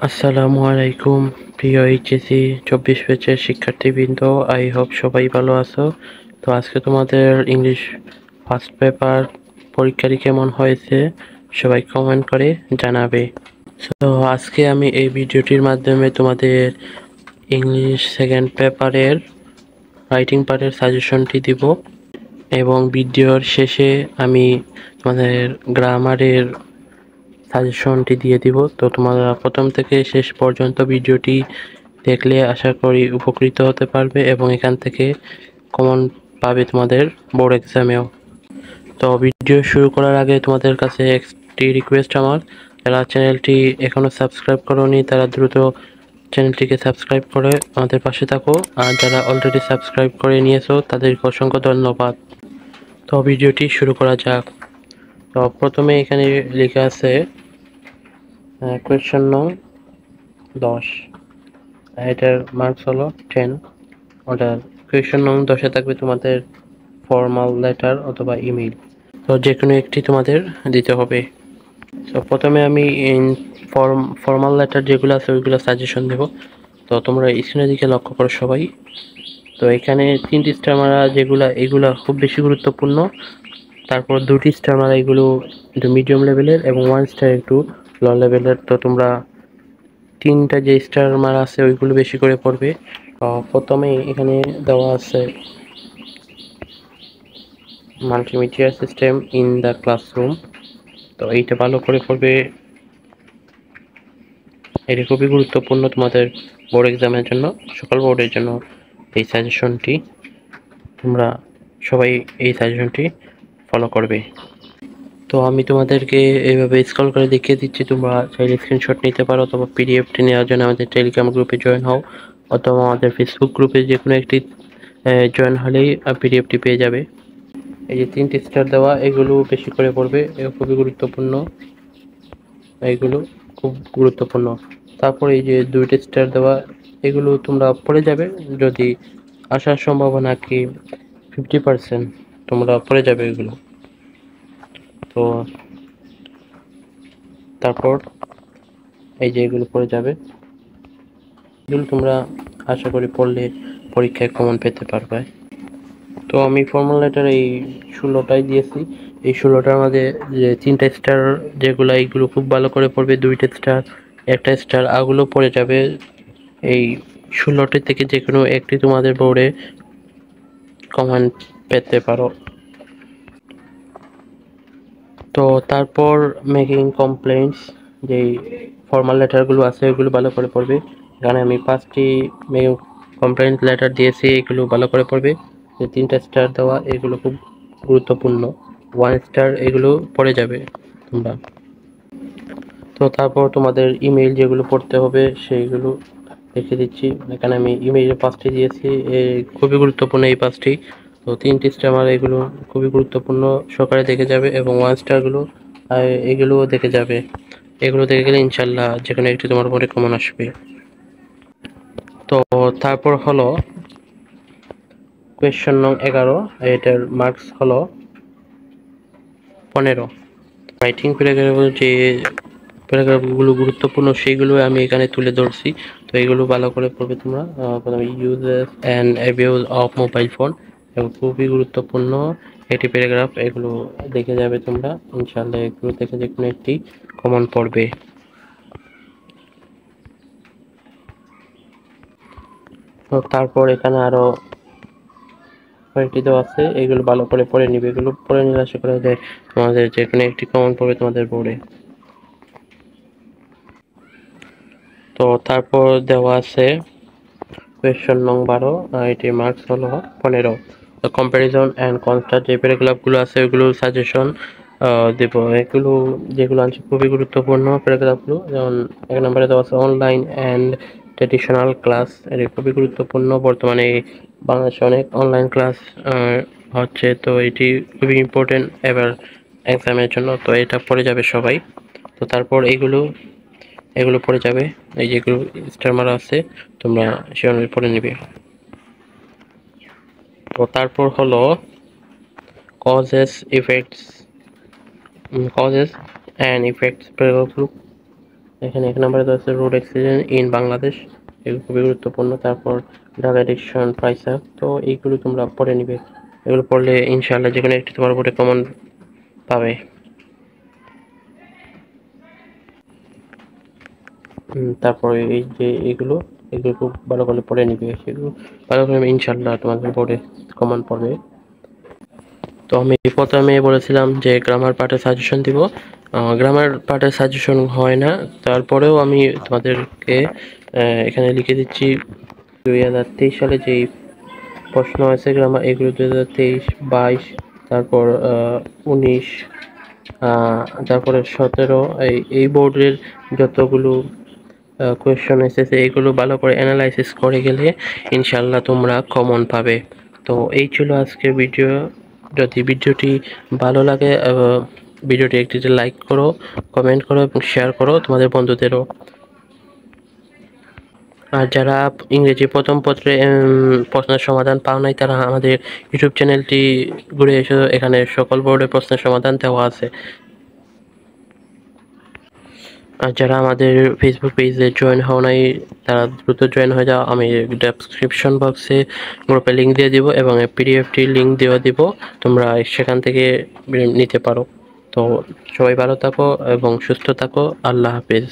আসসালামু আলাইকুম প্রিয় এইচএসসি 24 ব্যাচের শিক্ষার্থীবৃন্দ, আই হোপ সবাই ভালো আছো। তো আজকে তোমাদের ইংলিশ ফার্স্ট পেপার পরীক্ষাটি কেমন হয়েছে সবাই কমেন্ট করে জানাবে। তো আজকে আমি এই ভিডিওটির মাধ্যমে তোমাদের ইংলিশ সেকেন্ড পেপারের রাইটিং পার্টের সাজেশনটি দিব এবং ভিডিওর শেষে আমি তোমাদের গ্রামারের সাজেশনটি দিয়ে দিব। তো তোমরা প্রথম থেকে শেষ পর্যন্ত ভিডিওটি দেখলে আশা করি উপকৃত হতে পারবে এবং এখান থেকে কমন পাবে তোমাদের বোর্ড এক্সামেও। তো ভিডিও শুরু করার আগে তোমাদের কাছে একটি রিকোয়েস্ট আমার, যারা চ্যানেলটি এখনও সাবস্ক্রাইব করোনি তারা দ্রুত চ্যানেলটিকে সাবস্ক্রাইব করে আমাদের পাশে থাকো, আর যারা অলরেডি সাবস্ক্রাইব করে নিয়েছো তাদেরকে অসংখ্য ধন্যবাদ। তো ভিডিওটি শুরু করা যাক। তো প্রথমে এখানে লেখা আছে কোয়েশ্চন নং 10, এটার মার্কস হলো 10। অর্ডার কোয়েশ্চন নং 10-এ থাকবে তোমাদের ফর্মাল লেটার অথবা ইমেইল, তো যে কোনো একটি তোমাদের দিতে হবে। তো প্রথমে আমি ফর্মাল লেটার যেগুলো আছে ওইগুলো সাজেশন দেব। তো তোমরা স্ক্রিনের দিকে লক্ষ্য করো সবাই। তো এখানে 3টি স্টার মারা এগুলা খুব বেশি গুরুত্বপূর্ণ। তারপর 2টি স্টার মারা এগুলো একটু মিডিয়াম লেভেলের এবং 1 স্টার একটু লো লেভেলের। তো তোমরা 3টা যে স্টার মারা আছে ওইগুলো বেশি করে পড়বে। প্রথমে এখানে দেওয়া আছে multimedia system in the classroom. তো এইটা ভালো করে পড়বে, এটা খুবই গুরুত্বপূর্ণ তোমাদের বোর্ড এক্সামের জন্য, সকল বোর্ডের জন্য এই সাজেশনটি। তোমরা সবাই এই সাজেশনটি ফলো করবে। তো আমি তোমাদেরকে এইভাবে স্ক্রল করে দেখিয়ে দিচ্ছি, তোমরা চাইলে স্ক্রিনশট নিতে পারো অথবা পিডিএফটি নেওয়ার জন্য আমাদের টেলিগ্রাম গ্রুপে জয়েন হও অথবা আমাদের ফেসবুক গ্রুপে যে কোনো একটি জয়েন হলেই পিডিএফটি পেয়ে যাবে। এই যে 3টি স্টার দেওয়া এগুলো বেশি করে পড়বে, এগুলো খুবই গুরুত্বপূর্ণ, এইগুলো খুব গুরুত্বপূর্ণ। তারপর এই যে 2টি স্টার দেওয়া এগুলো তোমরা পড়ে যাবে, যদি আসার সম্ভাবনা কি 50%, তোমরা পড়ে যাবে এগুলো। তো তারপর এই যে এগুলো পড়ে যাবে, এগুলো তোমরা আশা করি পড়লে পরীক্ষায় কমন পেতে পারবে। তো আমি ফর্মাল লেটার এই 16টাই দিয়েছি। এই 16টার মধ্যে যে 3টা স্টার যেগুলো এইগুলো খুব ভালো করে পড়বে, 2টা স্টার, 1টা স্টার আগুলো পড়ে যাবে। এই 16টি থেকে যে কোনো একটি তোমাদের বোর্ডে কমন পেতে পারো। তো তারপর মেকিং কমপ্লেন্টস, যেই ফর্মাল লেটারগুলো আছে ওইগুলো ভালো করে পড়বে। এখানে আমি 5টি কমপ্লেন্ট লেটার দিয়েছি, এগুলো ভালো করে পড়বে। যে 3টা স্টার দেওয়া এগুলো খুব গুরুত্বপূর্ণ, 1 স্টার এগুলো পড়ে যাবে তোমরা। তো তারপর তোমাদের ইমেইল যেগুলো পড়তে হবে সেইগুলো লিখে দিচ্ছি। এখানে আমি ইমেইলে 5টি দিয়েছি, খুবই গুরুত্বপূর্ণ এই 5টি। তো 3টি স্টার আমার এগুলো খুবই গুরুত্বপূর্ণ, সকালে দেখে যাবে এবং 1 স্টারগুলো এগুলোও দেখে যাবে। এগুলো দেখে গেলে ইনশাল্লাহ যে কোনো একটি তোমার উপরে কমন আসবে। তো তারপর হলো কোয়েশ্চন নং 11, এটার মার্কস হলো 15। রাইটিং প্যারাগ্রাফের যে প্যারাগ্রাফগুলো গুরুত্বপূর্ণ সেইগুলো আমি এখানে তুলে ধরছি। তো এগুলো ভালো করে পড়বে তোমরা। প্রথমে uses and abuse of mobile phone, এবং খুবই গুরুত্বপূর্ণ একটি প্যারাগ্রাফ, এগুলো দেখে যাবে তোমরা ইনশাআল্লাহ, এগুলো দেখে যে কোনো একটি কমন পড়বে। তো তারপর এখানে আরো কয়েকটি দেওয়া আছে, এগুলো ভালো করে পড়ে নিবে, এগুলো পড়ে নিলে আশা করা যায় তোমাদের যে কোনো একটি কমন পড়বে তোমাদের বোর্ডে। তো তারপর দেওয়া আছে কোয়েশ্চন নং 12, এটির মার্কস হলো 15। তো কম্প্যারিজন অ্যান্ড কনস্ট্রাক্ট যে প্যারাগ্রাফগুলো আছে ওগুলো সাজেশন দেব। এগুলো যেগুলো আছে খুবই গুরুত্বপূর্ণ প্যারাগ্রাফগুলো, যেমন 1 নম্বরে দেওয়া আছে অনলাইন অ্যান্ড ট্রেডিশনাল ক্লাস, এটি খুবই গুরুত্বপূর্ণ। বর্তমানে বাংলাদেশে অনেক অনলাইন ক্লাস হচ্ছে, তো এটি খুবই ইম্পর্টেন্ট এবার এক্সামের জন্য, তো এটা পড়ে যাবে সবাই। তো তারপর এগুলো পড়ে যাবে, এই যেগুলো স্টার মারা আছে তোমরা সে অনুযায়ী পড়ে নিবে। তো তারপর হলো কজেস অ্যান্ড ইফেক্টস প্যারাগ্রাফগুলো, এখানে 1 নম্বরে দেওয়া আছে রোড অ্যাক্সিডেন্ট ইন বাংলাদেশ, এগুলো খুবই গুরুত্বপূর্ণ। তারপর ড্রাগ অ্যাডিকশন প্রাইস আপ, তো এইগুলো তোমরা পড়ে নিবে। এগুলো পড়লে ইনশাআল্লাহ যে কোনো একটি তোমার বোর্ডে কমন পাবে। তারপরে এই যে এগুলো খুব ভালো করে পড়ে নিবে, সেগুলো ভালো করে ইনশাআল্লাহ তোমাদের বোর্ডে কমন পড়বে। তো আমি প্রথমে বলেছিলাম যে গ্রামার পার্টের সাজেশন দিব, গ্রামার পার্টের সাজেশন হয় না, তারপরেও আমি তোমাদেরকে এখানে লিখে দিচ্ছি 2023 সালে যেই প্রশ্ন আছে গ্রামার, এগুলো 2023, 22, তারপর 19, তারপরে 17, এই বোর্ডের যতগুলো কোয়েশ্চন এসেছে এগুলো ভালো করে অ্যানালাইসিস করে গেলে ইনশাল্লাহ তোমরা কমন পাবে। তো এই ছিল আজকের ভিডিও। যদি ভিডিওটি ভালো লাগে ভিডিওটি একটি লাইক করো, কমেন্ট করো এবং শেয়ার করো তোমাদের বন্ধুদেরও। আর যারা ইংরেজি প্রথম পত্রে প্রশ্নের সমাধান পাও নাই, তারা আমাদের ইউটিউব চ্যানেলটি ঘুরে এসে এখানে সকল বোর্ডের প্রশ্নের সমাধান দেওয়া আছে। আর যারা আমাদের ফেসবুক পেজে জয়েন হও নাই, তারা দ্রুত জয়েন হয়ে যাও। আমি ডেসক্রিপশন বক্সে গ্রুপে লিঙ্ক দিয়ে দিব এবং পিডিএফটির লিঙ্ক দিয়ে দিব, তোমরা সেখান থেকে নিতে পারো। তো সবাই ভালো থাকো এবং সুস্থ থাকো। আল্লাহ হাফেজ।